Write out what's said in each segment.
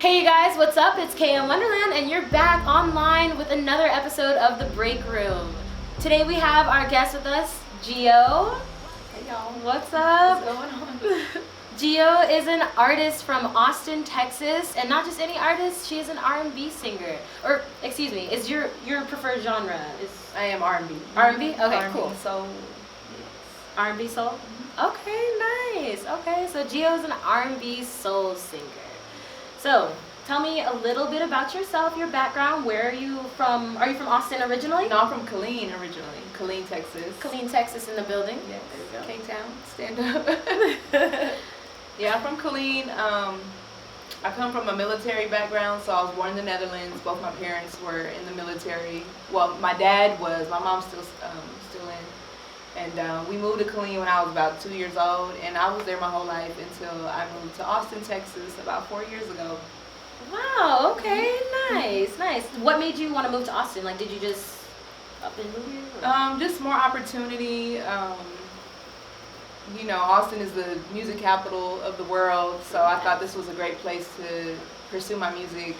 Hey you guys, what's up? It's Gio Wonderland and you're back online with another episode of the Break Room. Today we have our guest with us, Gio. Hey y'all. What's up? What's going on? Gio is an artist from Austin, Texas, and not just any artist, she is an R&B singer. Or, excuse me, is your preferred genre? I am R&B. R&B? Okay, R&B, cool. So, R&B soul? Okay, nice. Okay, so Gio's an R&B soul singer. So, tell me a little bit about yourself, your background. Where are you from? Are you from Austin originally? No, I'm from Killeen originally. Killeen, Texas. Killeen, Texas in the building. Yes. There you go. K-Town, stand up. Yeah, I'm from Killeen. I come from a military background, so I was born in the Netherlands. Both my parents were in the military. Well, my dad was. My mom's still in. And we moved to Killeen when I was about 2 years old, and I was there my whole life until I moved to Austin, Texas, about 4 years ago. Wow. Okay. Nice. Nice. What made you want to move to Austin? Like, did you just up and move here? Just more opportunity. You know, Austin is the music capital of the world, so I thought this was a great place to pursue my music,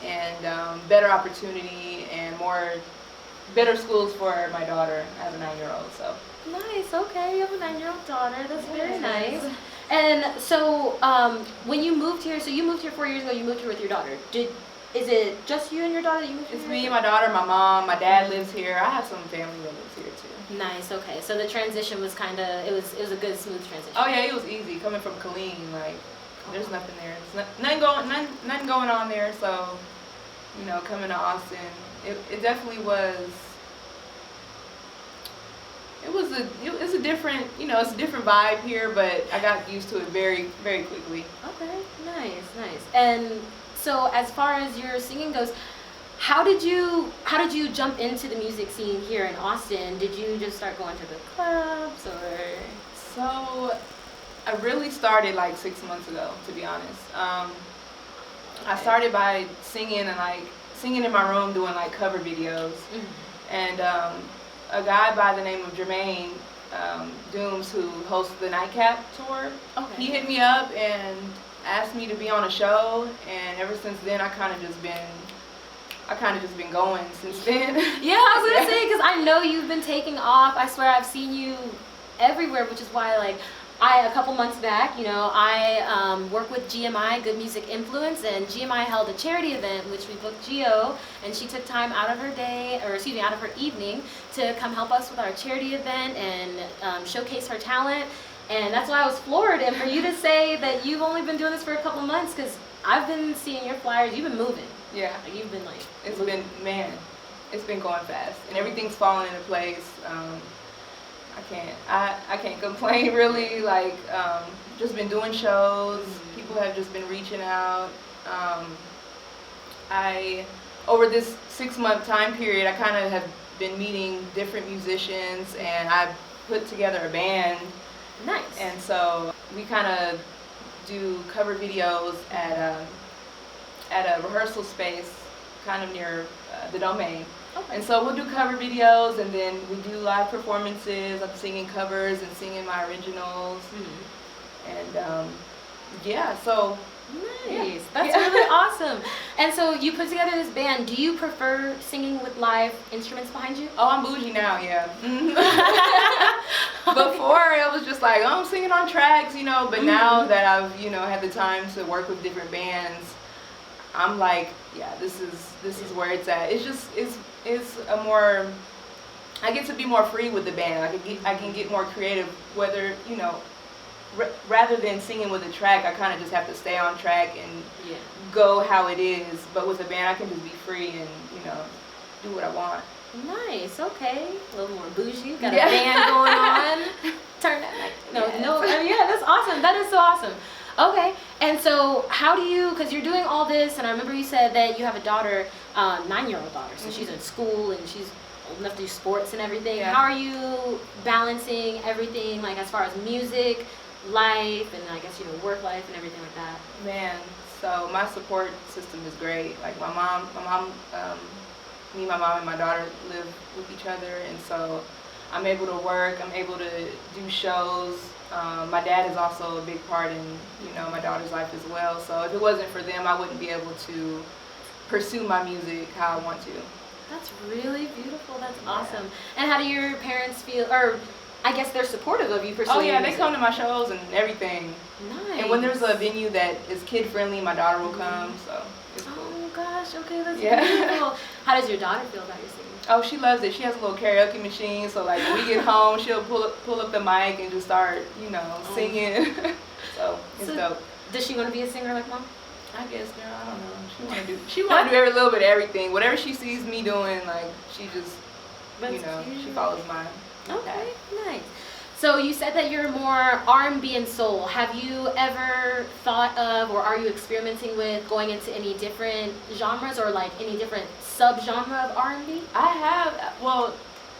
and better opportunity and better schools for my daughter as a 9-year-old. So Nice. Okay, you have a 9-year-old daughter. That's very nice. And so, when you moved here, so you moved here 4 years ago. You moved here with your daughter. Is it just you and your daughter that you moved here? It's me, my daughter, my mom, my dad lives here. I have some family that lives here too. Nice. Okay. So the transition was kind of it was a good smooth transition. Oh yeah, it was easy coming from Killeen. Like, there's nothing there. There's nothing going on there. So, you know, coming to Austin, it definitely was. It's a different, you know, it's a different vibe here, but I got used to it very, very quickly. Okay. Nice. And so as far as your singing goes, how did you jump into the music scene here in Austin? Did you just start going to the clubs or? So I really started like 6 months ago, to be honest. I started by singing in my room, doing like cover videos. Mm-hmm. And a guy by the name of Jermaine Dooms, who hosts the Nightcap tour, Okay. he hit me up and asked me to be on a show, and ever since then I kind of just been going since then. Yeah, I was gonna say, because I know you've been taking off. I swear I've seen you everywhere, which is why, like, a couple months back, you know, I work with GMI, Good Music Influence, and GMI held a charity event, which we booked Gio, and she took time out of her out of her evening to come help us with our charity event and showcase her talent. And that's why I was floored. And for you to say that you've only been doing this for a couple months, because I've been seeing your flyers, you've been moving. Yeah. Like, you've been like. It's been going fast, and everything's falling into place. I can't complain really. Like, just been doing shows. People have just been reaching out. Over this 6-month time period, I kind of have been meeting different musicians, and I put together a band. Nice. And so we kind of do cover videos at a rehearsal space kind of near the Domain. Okay. And so we'll do cover videos, and then we do live performances of singing covers and singing my originals. Mm-hmm. And yeah, so Nice. yeah. That's Yeah. really awesome. And so you put together this band. Do you prefer singing with live instruments behind you? Oh, I'm bougie now, yeah. Before it was just like, oh, I'm singing on tracks, you know, but now that I've, you know, had the time to work with different bands, I'm like, yeah, this is where it's at. It's just it's a more, I get to be more free with the band. I can get more creative, whether, you know, rather than singing with a track, I kind of just have to stay on track and go how it is. But with a band, I can just be free and, you know, do what I want. Nice. Okay. A little more bougie. Got a band going on. Turn that light. No. I mean, yeah, that's awesome. That is so awesome. Okay. And so how do you, because you're doing all this, and I remember you said that you have a daughter, 9-year-old daughter, so she's in school and she's old enough to do sports and everything. Yeah. How are you balancing everything, like as far as music, life, and I guess, you know, work life and everything like that? Man, so my support system is great. Like my mom, me, my mom, and my daughter live with each other, and so I'm able to work. I'm able to do shows My dad is also a big part in, you know, my daughter's life as well. So if it wasn't for them, I wouldn't be able to pursue my music how I want to. That's really beautiful. That's awesome. And how do your parents feel? Or I guess they're supportive of you pursuing. Oh yeah, they music. come to my shows and everything. Nice. And when there's a venue that is kid friendly, my daughter will come. So it's cool. Oh gosh. Okay, that's Yeah. beautiful. How does your daughter feel about your singing? Oh, she loves it. She has a little karaoke machine, so like when we get home, she'll pull up the mic and just start, you know, singing. So it's dope. Does she want to be a singer like mom? I guess, girl, I don't know. She want to do every little bit of everything. Whatever she sees me doing, like she just, you know, she follows mine. Okay, nice. So you said that you're more R&B and soul. Have you ever thought of, or are you experimenting with going into any different genres or like any different sub-genre of R&B? I have, well,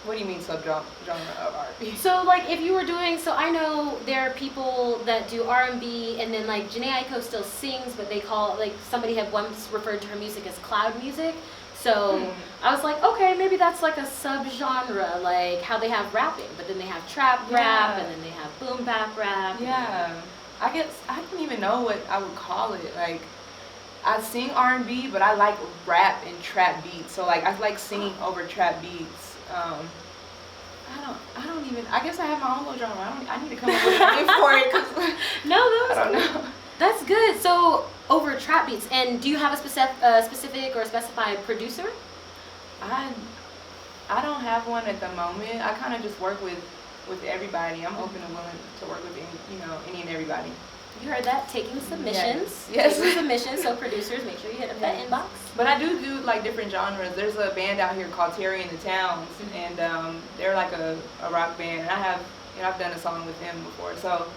what do you mean sub-genre of R&B? So like if you were doing, so I know there are people that do R&B and then like Janae Aiko still sings, but they call, like somebody had once referred to her music as cloud music. So I was like, okay, maybe that's like a sub-genre, like how they have rapping, but then they have trap rap, and then they have boom bap rap. Yeah, I guess, I don't even know what I would call it. Like, I sing R&B, but I like rap and trap beats. So like, I like singing over trap beats. I guess I have my own little genre. I need to come up with a name for it, cause No, I don't know. That's good. So over trap beats, and do you have a specific or specified producer? I don't have one at the moment. I kind of just work with everybody. I'm open and willing to work with any and everybody. You heard that? Taking submissions. Yes. Taking submissions. So producers, make sure you hit up that inbox. But I do like different genres. There's a band out here called Terry and the Towns, and they're like a rock band. And I've done a song with them before. So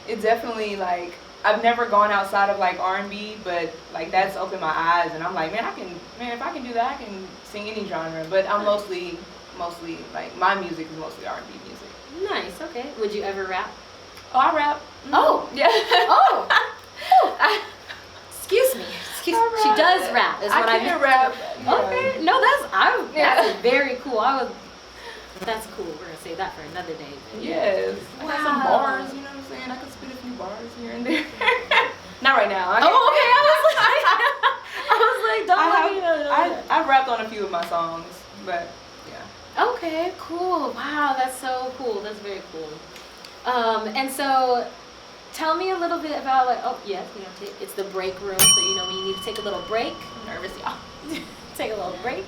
it's definitely like, I've never gone outside of like R&B, but like that's opened my eyes, and I'm like, man, if I can do that, I can sing any genre. But I'm mostly like, my music is mostly R&B music. Nice. Okay. Would you ever rap? Oh, I rap. Oh. Yeah. Oh. Excuse me. She does rap. Is what I can rap. Yeah. Okay. No, that's very cool. That's cool. We're gonna save that for another day. Yes. Wow. I got some bars, you know what I'm saying? I could spit a few bars here and there. Not right now. Oh, okay. I was like, don't let me know. I've rapped on a few of my songs, but yeah. Okay, cool. Wow, that's so cool. That's very cool. And so tell me a little bit about like, oh yes, it's the break room, so you know when you need to take a little break. I'm nervous, y'all. Take a little break.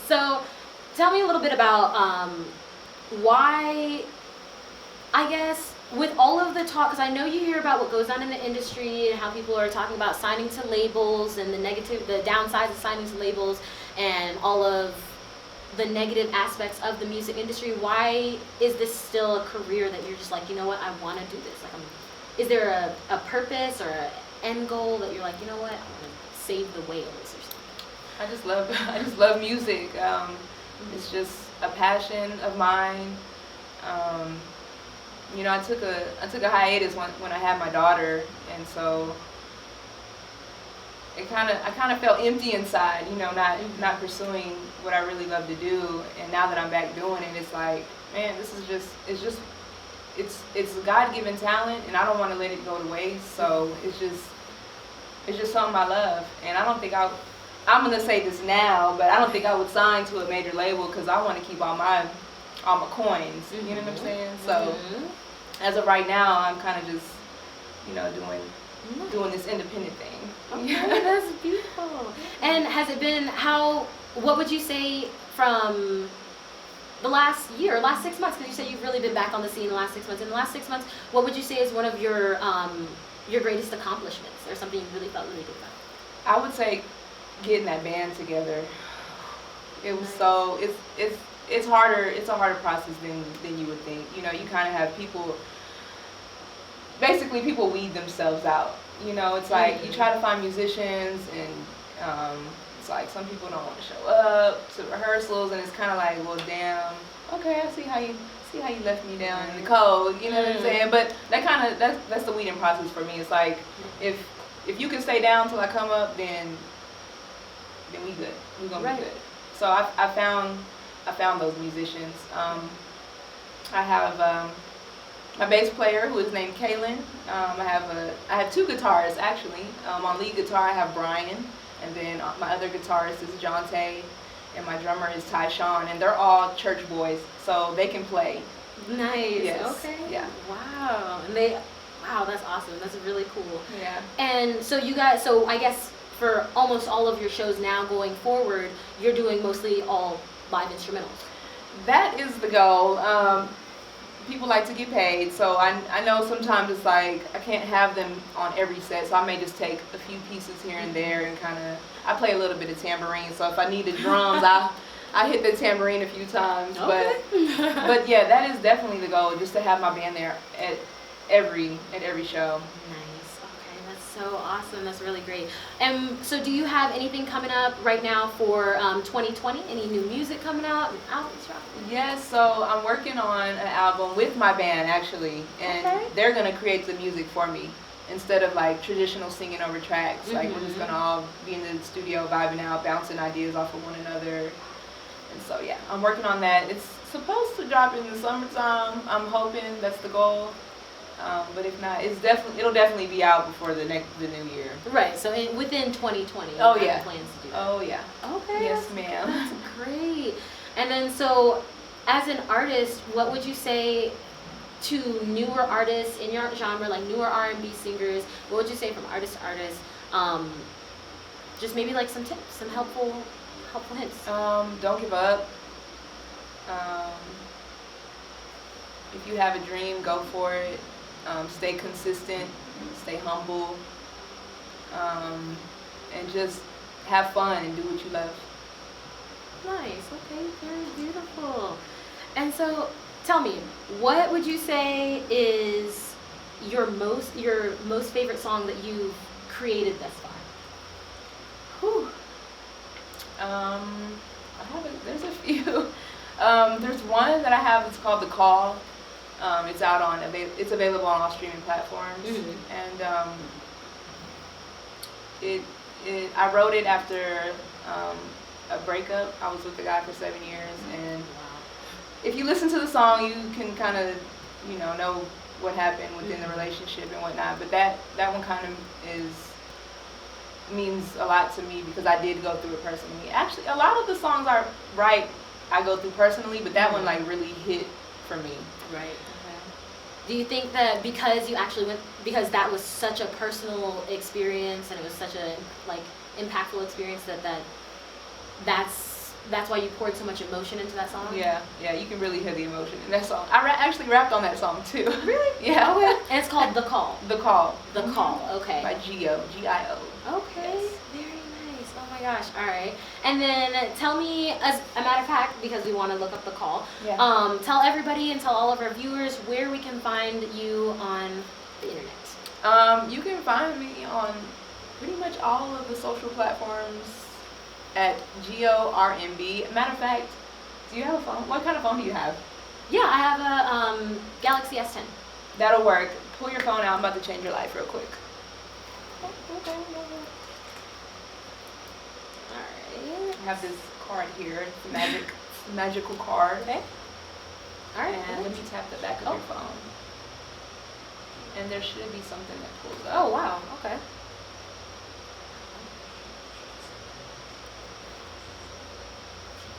So tell me a little bit about why, I guess, with all of the talk, because I know you hear about what goes on in the industry and how people are talking about signing to labels and the downsides of signing to labels and all of the negative aspects of the music industry. Why is this still a career that you're just like, you know what, I want to do this? Like, is there a purpose or an end goal that you're like, you know what, I want to save the whales or something? I just love music. It's just a passion of mine. You know, I took a hiatus when I had my daughter, and so I kind of felt empty inside, you know, not pursuing what I really love to do. And now that I'm back doing it, it's like, man, it's a God-given talent, and I don't want to let it go to waste. So it's just something I love, and I don't think I'm gonna say this now, but I don't think I would sign to a major label because I want to keep all my coins. You know what I'm saying? So as of right now, I'm kind of just, you know, doing this independent thing. Okay, that's beautiful. And has it been what would you say from the last 6 months, because you said you've really been back on the scene the last 6 months. In the last 6 months, what would you say is one of your greatest accomplishments, or something you really felt really good about? I would say getting that band together. It was so, it's harder, it's a harder process than you would think. You know, you kind of have people weed themselves out. You know, it's like you try to find musicians, and it's like some people don't want to show up to rehearsals, and it's kind of like, well, damn, okay, I see how you left me down in the cold. You know what I'm saying? But that's the weeding process for me. It's like if you can stay down till I come up, then we good. We're gonna be good. So I found those musicians. I have my bass player, who is named Killeen. I have two guitarists actually. On lead guitar I have Brian, and then my other guitarist is Jonte, and my drummer is Tyshawn, and they're all church boys, so they can play. Nice. Yes. Okay. Yeah. Wow. Wow, that's awesome. That's really cool. Yeah. And so you guys, so I guess for almost all of your shows now going forward, you're doing mostly all live instrumentals. That is the goal. People like to get paid, so I know sometimes it's like I can't have them on every set, so I may just take a few pieces here and there and kind of, I play a little bit of tambourine, so if I need the drums, I hit the tambourine a few times. Okay. But yeah, that is definitely the goal, just to have my band there at every show. Nice. Okay, that's so awesome. That's really great. And so do you have anything coming up right now for 2020? Any new music coming out? Albums dropping? Yes, so I'm working on an album with my band actually, and Okay. they're gonna create the music for me instead of like traditional singing over tracks. Like we're just gonna all be in the studio vibing out, bouncing ideas off of one another. And so yeah, I'm working on that. It's supposed to drop in the summertime. I'm hoping that's the goal. But if not, it'll definitely be out before the new year. Right. So within 2020. you Oh have yeah. plans to do that. Oh yeah. Okay. Yes, that's- ma'am. That's great. And then so, as an artist, what would you say to newer artists in your genre, like newer R&B singers? What would you say from artist to artist? Just maybe like some tips, some helpful hints. Don't give up. If you have a dream, go for it. Stay consistent, stay humble, and just have fun and do what you love. Nice. Okay. Very beautiful. And so, tell me, what would you say is your most favorite song that you've created thus far? Whew. There's a few. There's one that I have. It's called "The Call." It's available on all streaming platforms, and I wrote it after a breakup. I was with a guy for 7 years, and if you listen to the song, you can kind of know what happened within the relationship and whatnot. But that one kind of means a lot to me because I did go through it personally. Actually, a lot of the songs I go through personally, but that one like really hit for me. Right. Okay. Do you think that because that was such a personal experience and it was such a impactful experience that's why you poured so much emotion into that song? Yeah, you can really hear the emotion in that song. I actually rapped on that song too. Really? Yeah. Okay. And it's called "The Call." The Call. The Call. Okay. By Gio, Gio. Okay. Yes. Very nice. Oh my gosh. All right. And then tell me, as a matter of fact, because we want to look up The Call. Yeah. Tell everybody and tell all of our viewers where we can find you on the internet. You can find me on pretty much all of the social platforms at Gio RMB. Matter of fact, do you have a phone? What kind of phone do you have? Yeah, I have a Galaxy S10. That'll work. Pull your phone out. I'm about to change your life real quick. Okay. Alright. I have this card here. It's a magical card. Okay. Alright. And let me tap the back of your phone. And there should be something that pulls up. Oh wow. Okay.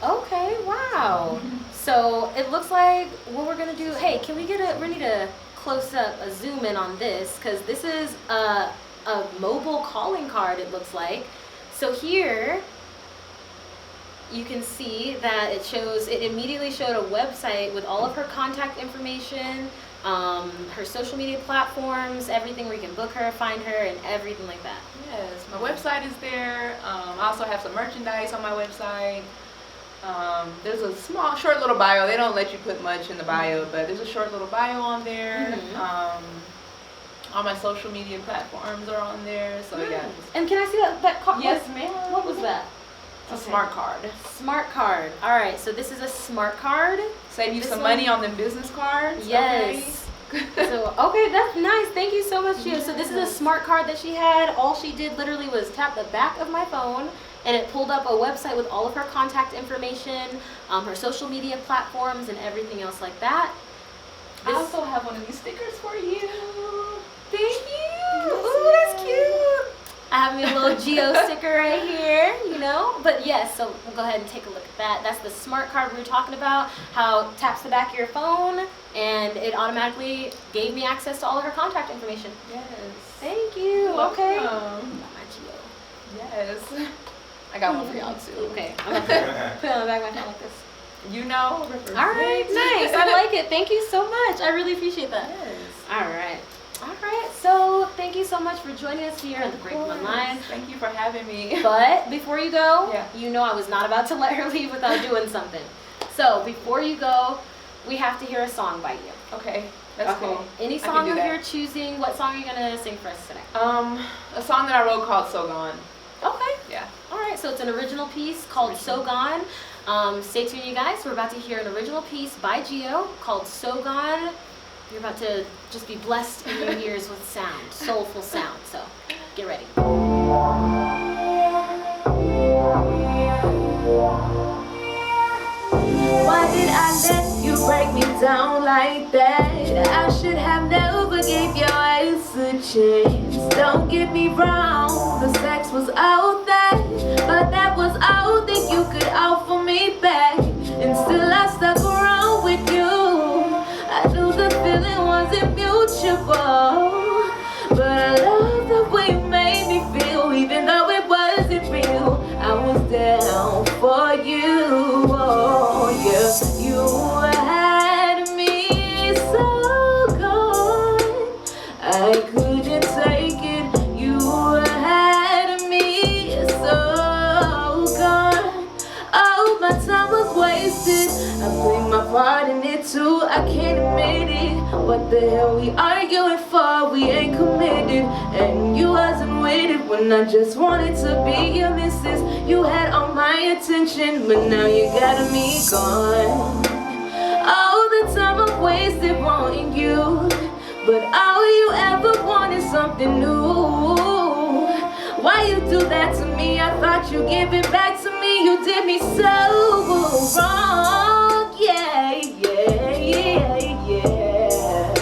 Okay, wow. So it looks like what we're gonna do. Hey, can we need a close up, a zoom in on this, because this is a mobile calling card. It looks like. So here you can see that it immediately showed a website with all of her contact information, her social media platforms, everything where you can book her, find her, and everything like that. Yes, my website is there. I also have some merchandise on my website. There's a short little bio. They don't let you put much in the bio, but there's a short little bio on there. All my social media platforms are on there. So yeah. And can I see that card? Yes, ma'am. What was that? It's a smart card. Smart card. All right. So this is a smart card. Save you This some one? money on the business cards. Yes. Okay. So okay, that's nice. Thank you so much, Gio. So this is a smart card that she had. All she did literally was tap the back of my phone, and it pulled up a website with all of her contact information, her social media platforms, and everything else like that. I also have one of these stickers for you. Thank you. Ooh, that's cute. I have me a little Gio sticker right here, you know. But yes, so we'll go ahead and take a look at that. That's the smart card we were talking about, how it taps the back of your phone and it automatically gave me access to all of her contact information. Yes. Thank you. Okay. Welcome. Got my Gio. Yes. I got one for y'all too. Okay. I'm gonna put it on the back of my phone like this. You know. All right. Nice. I like it. Thank you so much. I really appreciate that. Yes. All right. So thank you so much for joining us here on the BreakRooom Online. Thank you for having me. But before you go, Yeah. you know I was not about to let her leave without doing something. So before you go, we have to hear a song by you. Okay. That's cool. Any I can song do of that. your choosing. What song are you gonna sing for us today? A song that I wrote called So Gone. Okay. Yeah. All right. So it's an original piece called So Gone. Stay tuned, you guys. We're about to hear an original piece by Gio called So Gone. You're about to just be blessed in your ears with sound, soulful sound. So get ready. Why did I let you break me down like that? I should have never gave your ass a chance. Don't get me wrong, the sex was out there, but that was all that you could offer me back. And still I stuck around with you. I knew the feeling wasn't mutual, but I love the way you made me feel, even though it wasn't real. I was down for you. Oh yeah, you had me so gone, I couldn't take it. You had me so gone. Oh, my time was wasted. I played my part in it too. I can't admit it. What the hell we arguing for? We ain't committed, and you wasn't with it when I just wanted to be your missus. You had all my attention, but now you got me gone. All the time I wasted wanting you, but all you ever wanted something new. Why you do that to me? I thought you give it back to me. You did me so wrong. Yeah, yeah, yeah, yeah.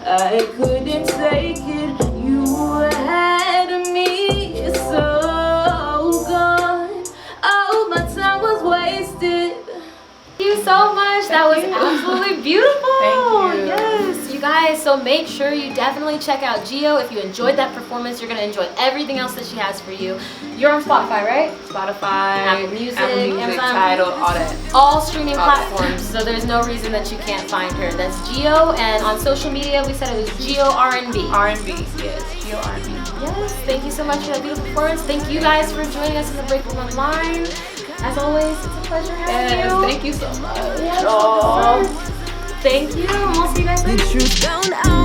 I couldn't take it. You had me so gone. Oh, my time was wasted. Thank you so much. That was absolutely beautiful. Thank you. Yes, you guys. So make sure you definitely check out Gio. If you enjoyed that performance, you're gonna enjoy everything else that she has for you. You're on Spotify, right? Spotify, Apple Music, Amazon, Tidal, all that. all streaming All that. platforms. So there's no reason that you can't find her. That's Gio, and on social media we said it was Gio R&B. R&B, yes, Gio R&B. Yes, thank you so much for that beautiful performance. Thank you guys for joining us in the BreakRooom Online. As always, it's a pleasure having Yes, you. thank you so much. Yes, thank you. And we'll see you guys later. The truth found out.